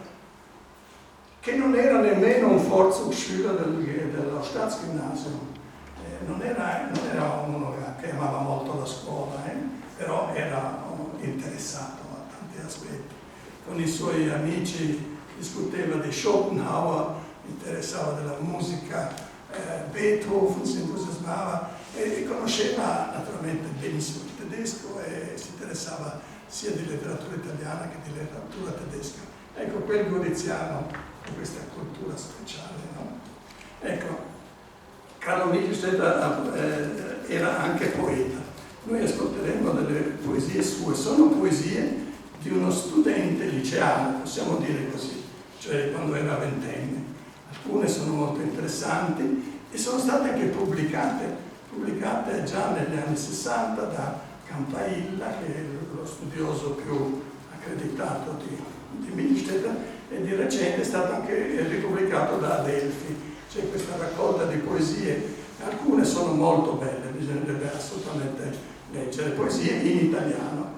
che non era nemmeno un Vorzugsschüler dello Staatsgymnasium, non era uno che amava molto la scuola, però era interessato a tanti aspetti. Con i suoi amici discuteva di Schopenhauer, interessava della musica, Beethoven si entusiasmava e conosceva naturalmente benissimo il tedesco e si interessava sia di letteratura italiana che di letteratura tedesca. Ecco, quel goriziano con questa cultura speciale, no? Ecco, Carlo Michelstädter era anche poeta. Noi ascolteremo delle poesie sue, sono poesie di uno studente liceale, possiamo dire così, cioè quando era ventenne. Alcune sono molto interessanti e sono state anche pubblicate già negli anni 60 da Campailla, che è lo studioso più accreditato di Michelstädter, e di recente è stato anche ripubblicato da Adelphi. C'è questa raccolta di poesie, alcune sono molto belle, bisognerebbe assolutamente leggere, poesie in italiano.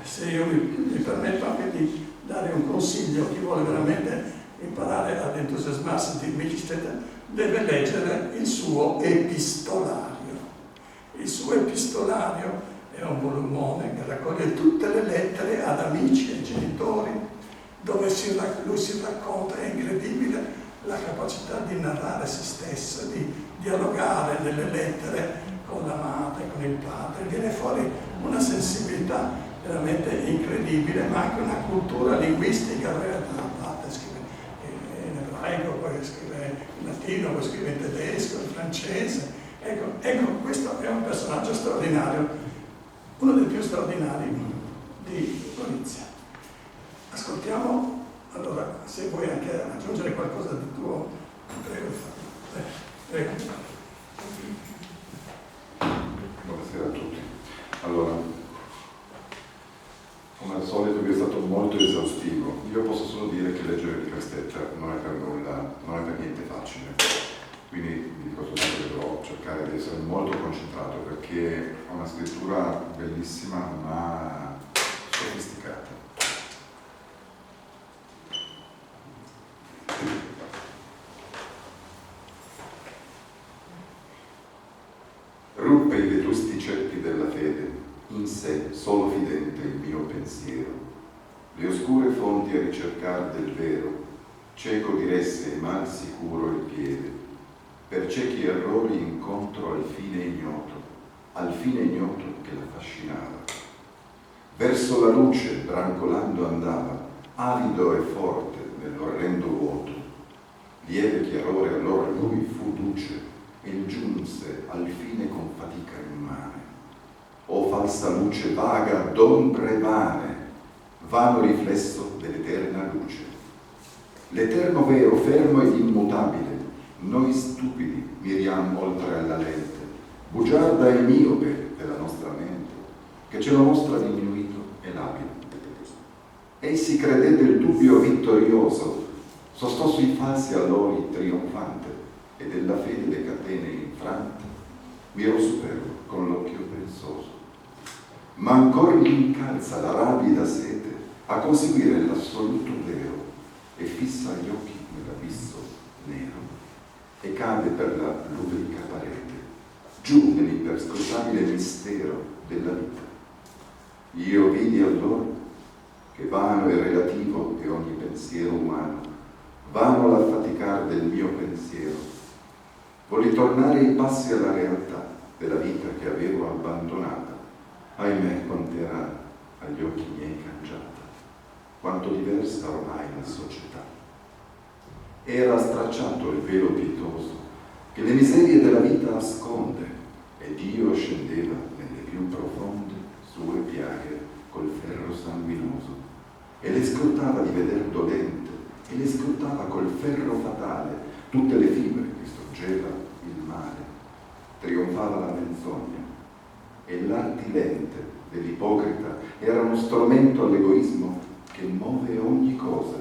Se io mi permetto anche di dare un consiglio, chi vuole veramente imparare ad entusiasmarsi di Michelstädter deve leggere il suo epistolario. Il suo epistolario è un volumone che raccoglie tutte le lettere ad amici e genitori, dove lui si racconta, è incredibile la capacità di narrare se stesso, di dialogare nelle lettere con la madre, con il padre. Viene fuori una sensibilità veramente incredibile, ma anche una cultura linguistica. Scrive in ebraico, poi scrive in latino, poi scrive in tedesco, in francese. Ecco, questo è un personaggio straordinario, uno dei più straordinari di Gorizia. Ascoltiamo. Allora, se vuoi anche aggiungere qualcosa di tuo, prego. Prego. Buonasera a tutti. Allora, come al solito vi è stato molto esaustivo. Io posso solo dire che leggere Michelstädter non è per nulla, non è per niente facile. Quindi vi dico soltanto che dovrò cercare di essere molto concentrato, perché ha una scrittura bellissima ma sofisticata. Ruppe i vetusti ceppi della fede, in sé solo fidente il mio pensiero, le oscure fonti a ricercar del vero, cieco di resse e mal sicuro il piede, per ciechi errori incontro al fine ignoto che l'affascinava. Verso la luce brancolando andava, avido e forte nell'orrendo vuoto, lieve chiarore allora lui fu duce, e giunse al fine con fatica immane. O falsa luce vaga d'ombre vane, vano riflesso dell'eterna luce. L'eterno vero, fermo ed immutabile, noi stupidi miriamo oltre alla lente, bugiarda e miope della nostra mente, che ce lo mostra diminuito e labile. Essi credete il dubbio vittorioso, sostò sui falsi allori trionfante, e della fede le catene infrante, miro superbo con l'occhio pensoso. Ma ancor gli incalza la ravida sete a conseguire l'assoluto vero, e fissa gli occhi nell'abisso nero, e cade per la lubrica parete, giù nell'imperscrutabile mistero della vita. Io vidi allora che vano e relativo è ogni pensiero umano, vano l'affaticar del mio pensiero. Volli tornare i passi alla realtà della vita che avevo abbandonata. Ahimè, quant'era agli occhi miei cangiata, quanto diversa ormai la società. Era stracciato il velo pietoso che le miserie della vita nasconde, ed io scendeva nelle più profonde sue piaghe col ferro sanguinoso, e le scrutava di veder dolente, e le scrutava col ferro fatale tutte le fibre che sorgeva il male. Trionfava la menzogna, e l'arti lente dell'ipocrita era uno strumento all'egoismo che muove ogni cosa,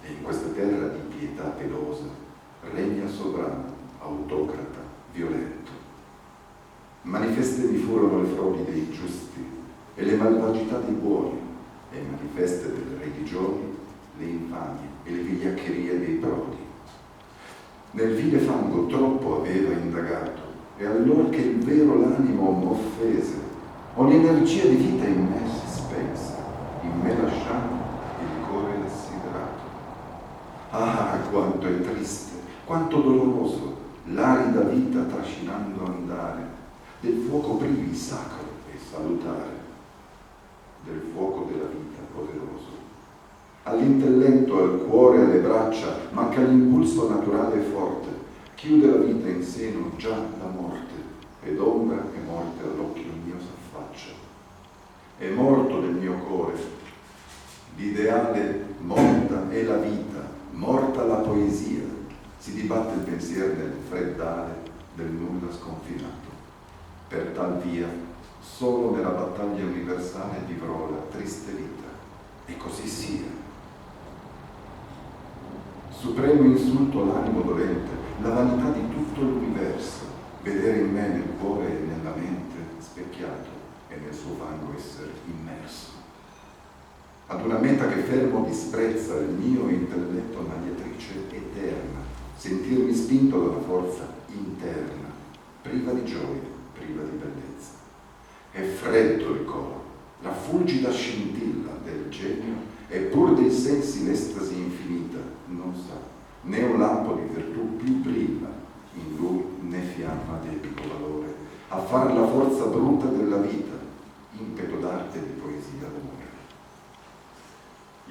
e in questa terra di pietà pelosa regna sovrano, autocrata, violento. Manifeste mi furono le frodi dei giusti e le malvagità dei buoni, e manifeste delle religioni le infamie e le vigliaccherie dei prodi. Nel vile fango troppo aveva indagato, e allora che il vero l'animo m'offese, ogni energia di vita in me si spense, in me lasciando il cuore l'assiderato. Ah, quanto è triste, quanto doloroso, l'arida vita trascinando andare, del fuoco privi sacro e salutare, del fuoco della vita poderoso. All'intelletto, al cuore, alle braccia manca l'impulso naturale e forte, chiude la vita in seno già la morte, ed ombra e morte all'occhio mio s'affaccia. È morto nel mio cuore l'ideale, morta è la vita, morta la poesia, si dibatte il pensiero nel freddale del nulla sconfinato. Per tal via, solo nella battaglia universale vivrò la triste vita, e così sia. Supremo insulto all'animo dolente, la vanità di tutto l'universo, vedere in me nel cuore e nella mente specchiato, e nel suo fango essere immerso. Ad una meta che fermo disprezza il mio intelletto magliatrice eterna, sentirmi spinto dalla forza interna, priva di gioia, priva di bellezza. È freddo il coro, la fulgida scintilla del genio, e pur dei sensi l'estasi infinita non sa, né un lampo di virtù più brilla in lui, né fiamma d'epico valore, a far la forza bruta della vita, impeto d'arte e di poesia d'amore.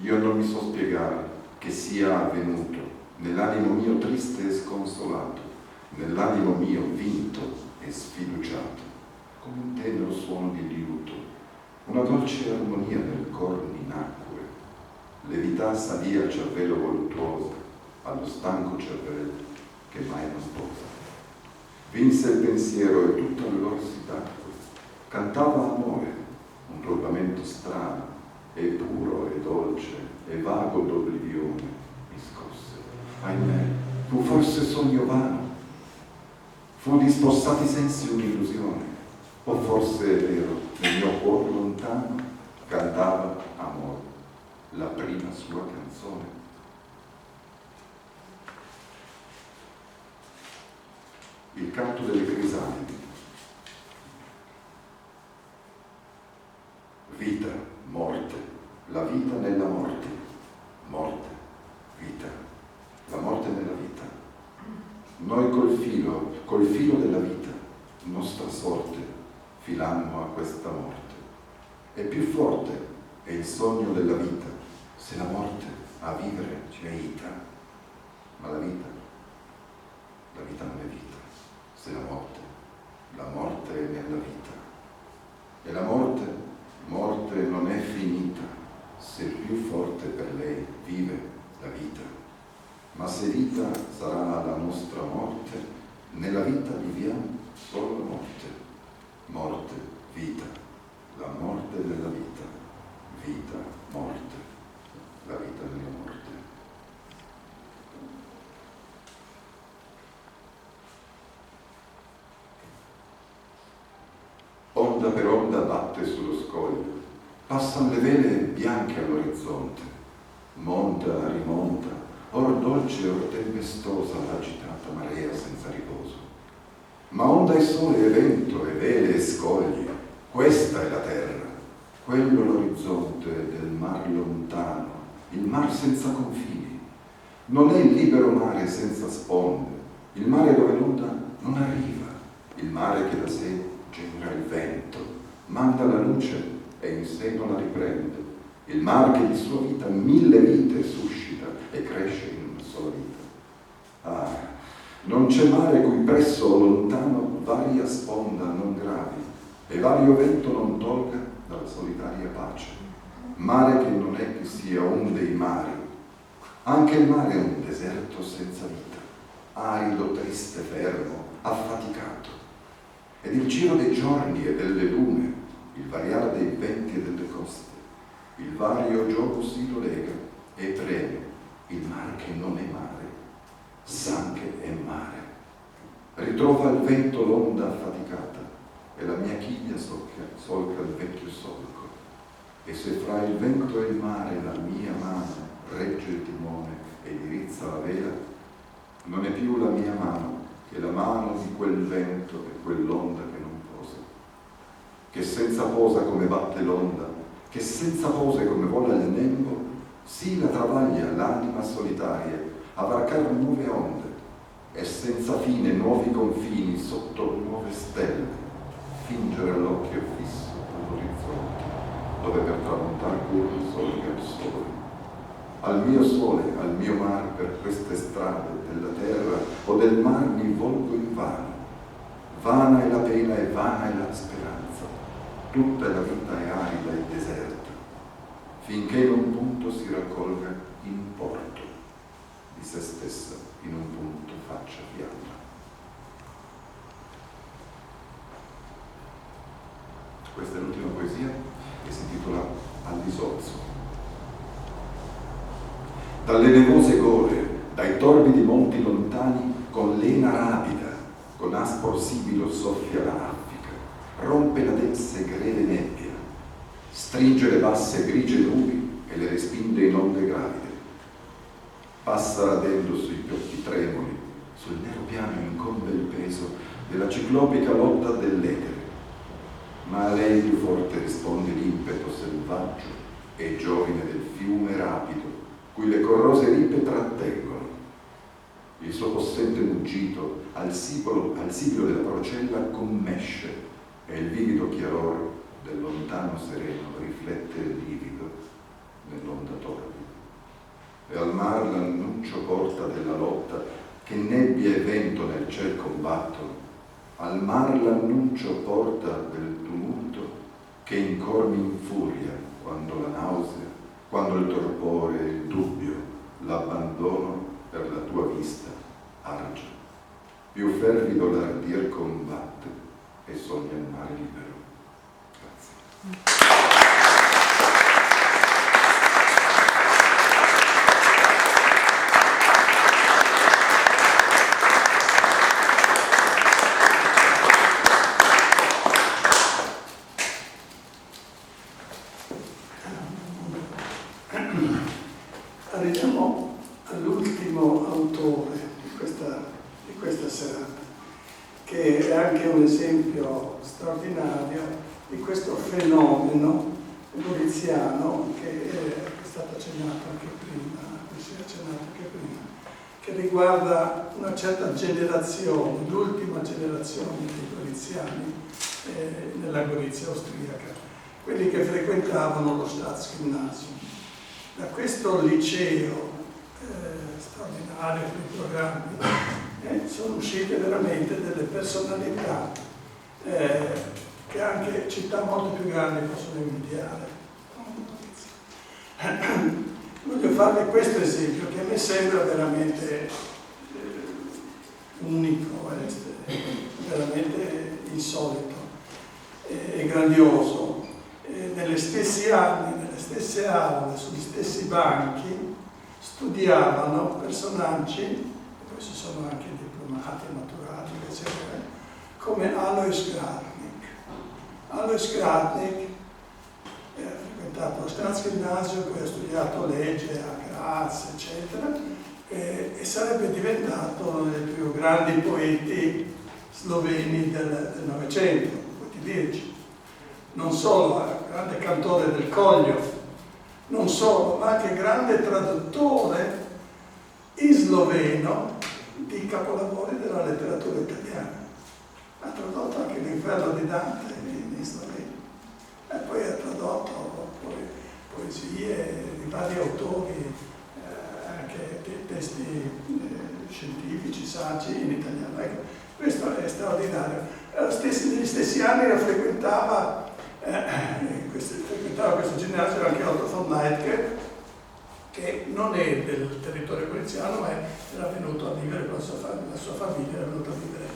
Io non mi so spiegare che sia avvenuto nell'animo mio triste e sconsolato, nell'animo mio vinto e sfiduciato, come un tenero suono di liuto, una dolce armonia nel cor mi nacque, levità salì al cervello voluttuoso, allo stanco cervello che mai non sposa. Vinse il pensiero e tutto all'or si tacque, cantava amore, un turbamento strano, e puro e dolce e vago d'oblivione mi scosse. Ahimè, fu forse sogno vano, fu di spossati sensi un'illusione, o forse è vero, nel mio cuore lontano cantava amore, la prima sua canzone. Il canto delle crisalidi. Vita, morte, la vita nella morte, morte, vita, la morte nella vita. Noi col filo della vita, nostra sorte, filammo a questa morte. E più forte è il sogno della vita, se la morte a vivere ci aiuta. Ma la vita non è vita, se la morte è nella vita. E la morte ma se vita sarà la nostra morte, nella vita viviamo solo la morte. Morte, vita, la morte della vita, vita, morte, la vita della morte. Onda per onda batte sullo scoglio, passano le vele bianche all'orizzonte, monta, rimonta, or dolce, or tempestosa l'agitata marea senza riposo. Ma onda e sole e vento e vele e scogli, questa è la terra, quello l'orizzonte del mar lontano, il mar senza confini. Non è il libero mare senza sponde, il mare dove l'onda non arriva, il mare che da sé genera il vento, manda la luce e in sé non la riprende, il mar che di sua vita 1000 vite suscita e cresce in una sola vita. Ah, non c'è mare cui presso o lontano varia sponda non gravi e vario vento non tolga dalla solitaria pace. Mare che non è che sia un dei mari, anche il mare è un deserto senza vita, arido, triste, fermo, affaticato. Ed il giro dei giorni e delle lune, il variare dei venti e delle coste, il vario gioco si lo lega e preme il mare che non è mare, s'anche è mare. Ritrova il vento l'onda affaticata e la mia chiglia solca il vecchio solco. E se fra il vento e il mare la mia mano regge il timone e dirizza la vela, non è più la mia mano che la mano di quel vento e quell'onda che non posa, che senza posa come batte l'onda, che senza pose come vola il nembo, sì la travaglia l'anima solitaria a varcar nuove onde e senza fine nuovi confini sotto nuove stelle, fingere l'occhio fisso all'orizzonte, dove per tramontar curvo solga il sole. Al mio sole, al mio mar, per queste strade della terra o del mar mi volgo in vano. Vana è la pena e vana è la speranza. Tutta la vita è arida e deserta, finché in un punto si raccolga in porto, di se stessa in un punto faccia fiamma. Questa è l'ultima poesia che si intitola All'isozzo. Dalle nevose gole, dai torbidi monti lontani, con lena rapida, con aspro sibilo soffia la raffica, rompe la densa e greve nebbia, stringe le basse grigie nubi e le respinge in onde gravide. Passa radendo sui pioppi tremoli, sul nero piano incombe il peso della ciclopica lotta dell'etere, ma a lei più forte risponde l'impeto selvaggio e giovine del fiume rapido, cui le corrose ripe trattengono. Il suo possente muggito al sibilo della procella commesce e il vivido chiaror del lontano sereno riflette livido nell'onda torbida. E al mar l'annuncio porta della lotta che nebbia e vento nel ciel combattono. Al mar l'annuncio porta del tumulto che in cor mi infuria quando la nausea, quando il torpore, il dubbio, l'abbandono per la tua vista argia. Più fervido l'ardir combatte e sogna il mare libero. Grazie. Arriviamo all'ultimo autore di questa serata, che è anche un esempio straordinario di questo fenomeno goriziano che è stato accennato anche prima, che riguarda una certa generazione, l'ultima generazione dei goriziani nella Gorizia austriaca, quelli che frequentavano lo Staatsgymnasium. Da questo liceo straordinario per i programmi sono uscite veramente delle personalità che anche città molto più grandi possono invidiare. Voglio farvi questo esempio che a me sembra veramente unico, veramente insolito e grandioso. Negli stessi anni, nelle stesse aule, sugli stessi banchi, studiavano personaggi, e poi ci sono anche diplomati, maturati, eccetera, come Alois Gradnik. Alois Gradnik ha frequentato lo Staatsgymnasium, poi ha studiato legge a Graz, eccetera, e sarebbe diventato uno dei più grandi poeti sloveni del Novecento, poeti lirici. Non solo, grande cantore del Coglio, non solo, ma anche grande traduttore in sloveno di capolavori della letteratura italiana. Ha tradotto anche l'Inferno di Dante in sloveno e poi ha tradotto poesie di vari autori, anche testi scientifici, saggi in italiano. Ecco, questo è straordinario. Negli stessi anni lo frequentava questo ginnasio anche Otto von Neitke, che non è del territorio goriziano, ma era venuto a vivere con la sua famiglia, era venuto a vivere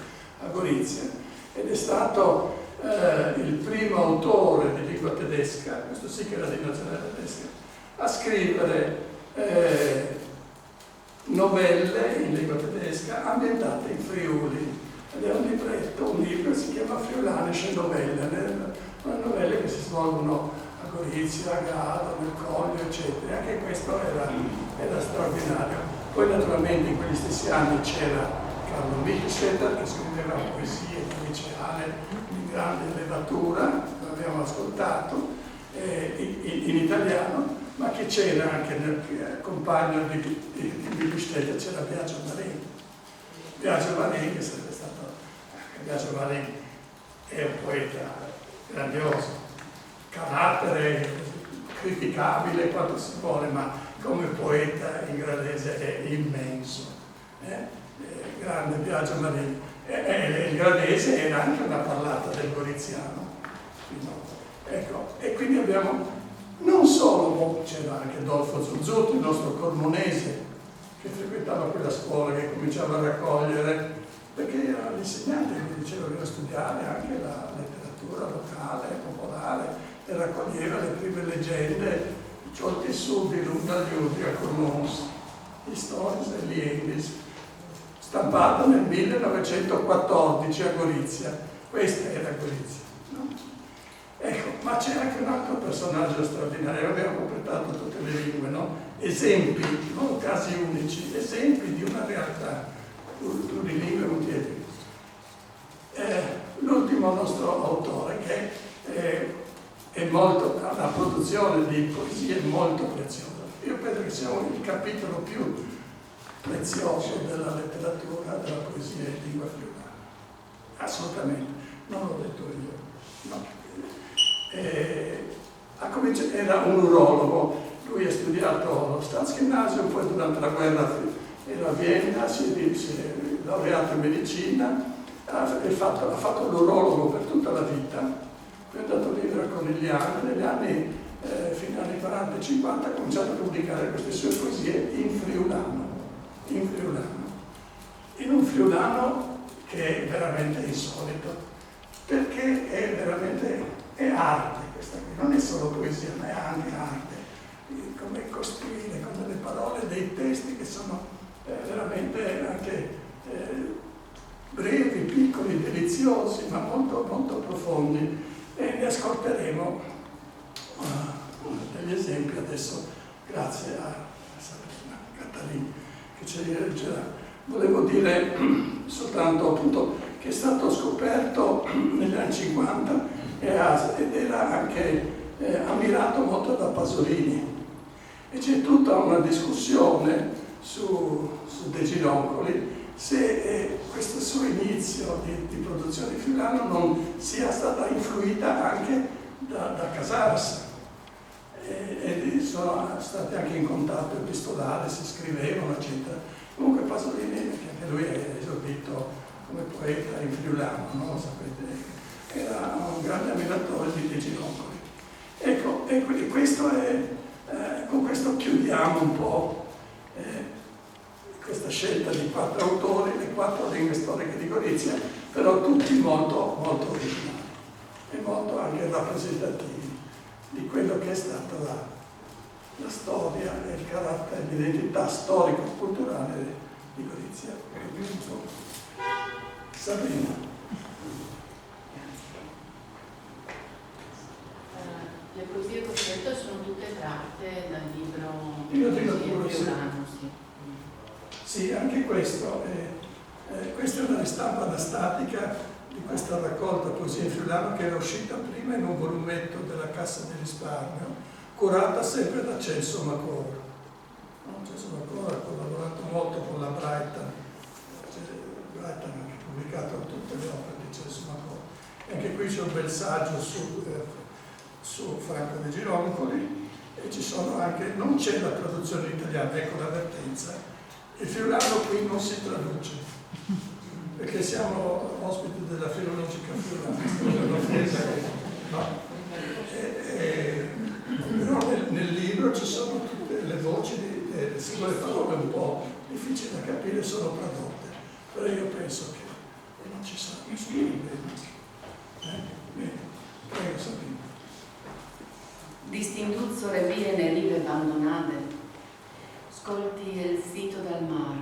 a Gorizia, ed è stato il primo autore di lingua tedesca, questo sì che era di nazionalità tedesca, a scrivere novelle in lingua tedesca ambientate in Friuli. Ed è un libro che si chiama Friulanische Novelle, novelle che si svolgono a Gorizia, a Grado, nel Coglio, eccetera. Anche questo era straordinario. Poi naturalmente in quegli stessi anni c'era Carlo Milchetter che scriveva poesie liceale di grande levatura, l'abbiamo ascoltato, in italiano, ma che c'era anche nel compagno di Milchetter, c'era Biagio Marin. Biagio Marin, che sarebbe stato... Biagio Marin è un poeta grandioso, carattere criticabile quanto si vuole, ma come poeta in gradese è immenso. Grande Biagio Marin. Il gradese era anche una parlata del goriziano. Ecco, e quindi abbiamo non solo, c'era anche Dolfo Zuzzutti, il nostro cormonese, che frequentava quella scuola, che cominciava a raccogliere, perché era l'insegnante che mi diceva che era studiare anche la letteratura locale, popolare, e raccoglieva le prime leggende, ciò che su di Lunda Giudia Cormons, Historis e Liendis, stampata nel 1914 a Gorizia. Questa era Gorizia, no? Ecco, ma c'è anche un altro personaggio straordinario, abbiamo completato tutte le lingue, no? Esempi, non casi unici, esempi di una realtà plurilingue multietnica. L'ultimo nostro autore, che è molto, ha una produzione di poesie molto preziosa. Io penso che sia il capitolo più prezioso della letteratura, della poesia in lingua friulana. Assolutamente, non l'ho detto io. No. Era un urologo, lui ha studiato allo Staatsgymnasium, poi durante la guerra era a Vienna, si è laureato in medicina, ha fatto l'urologo per tutta la vita, poi è andato a vivere a Conigliano, negli anni, fino agli anni 40 e 50, ha cominciato a pubblicare queste sue poesie in friulano, in un friulano che è veramente insolito, perché è veramente arte questa qui, non è solo poesia, ma è anche arte, come costruire con delle parole dei testi che sono veramente anche brevi, piccoli, deliziosi, ma molto, molto profondi, e ne ascolteremo degli esempi adesso, grazie a Sabrina Catalini che ce li leggerà. Volevo dire soltanto appunto che è stato scoperto negli anni 50 ed era anche ammirato molto da Pasolini, e c'è tutta una discussione su De Gironcoli se questo suo inizio di produzione friulana non sia stata influita anche da Casars, e sono stati anche in contatto epistolare, si scrivevano, eccetera. Comunque Pasolini, che anche lui è esordito come poeta in friulano, no? Sapete, era un grande ammiratore di De Gironcoli. Ecco, e questo è, con questo chiudiamo vediamo un po' questa scelta di 4 autori, le 4 lingue storiche di Gorizia, però tutti molto, molto originali e molto anche rappresentativi di quello che è stata la storia e il carattere, l'identità storico-culturale di Gorizia. Sabrina. Le poesie che ho letto sono tutte tratte dal libro Io Poesie dico pure sì. Friulano, sì. Sì, anche questo. Questa è una ristampa anastatica di questa raccolta Poesie in Friulano che era uscita prima in un volumetto della Cassa di Risparmio, curata sempre da Celso Macor. Celso Macor ha collaborato molto con la Brighton. Brighton ha anche pubblicato tutte le opere di Celso Macor. E anche qui c'è un bel saggio su Franco De Gironcoli e ci sono anche, non c'è la traduzione italiana, ecco l'avvertenza. Il friulano qui non si traduce, perché siamo ospiti della filologica friulana, no? Però nel libro ci sono tutte le voci, le singole parole un po' difficili da capire, sono tradotte, però io penso che non ci sarà nessun problema. Bene, prego Sabrina. Distinguzzore vie ne rive abbandonate, scolti il sito del mar,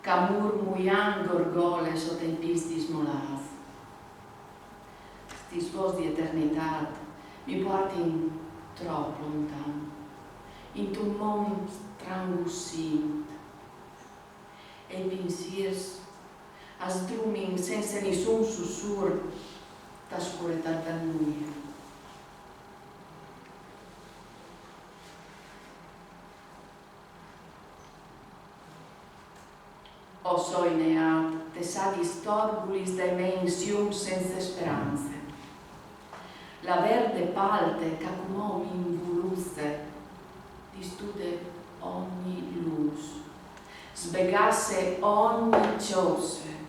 ca murmuian gorgole sotto il pis di smolas. Sti suos di eternità mi portin troppo lontano, in un món strangussint, e i pensiers es drumin sense nessun sussur d'escuretat del nuia. O soineat te sagis torbulis de me insium senza speranze. La verde palte cacumò invulusse, distude ogni luz, sbegasse ogni ciose,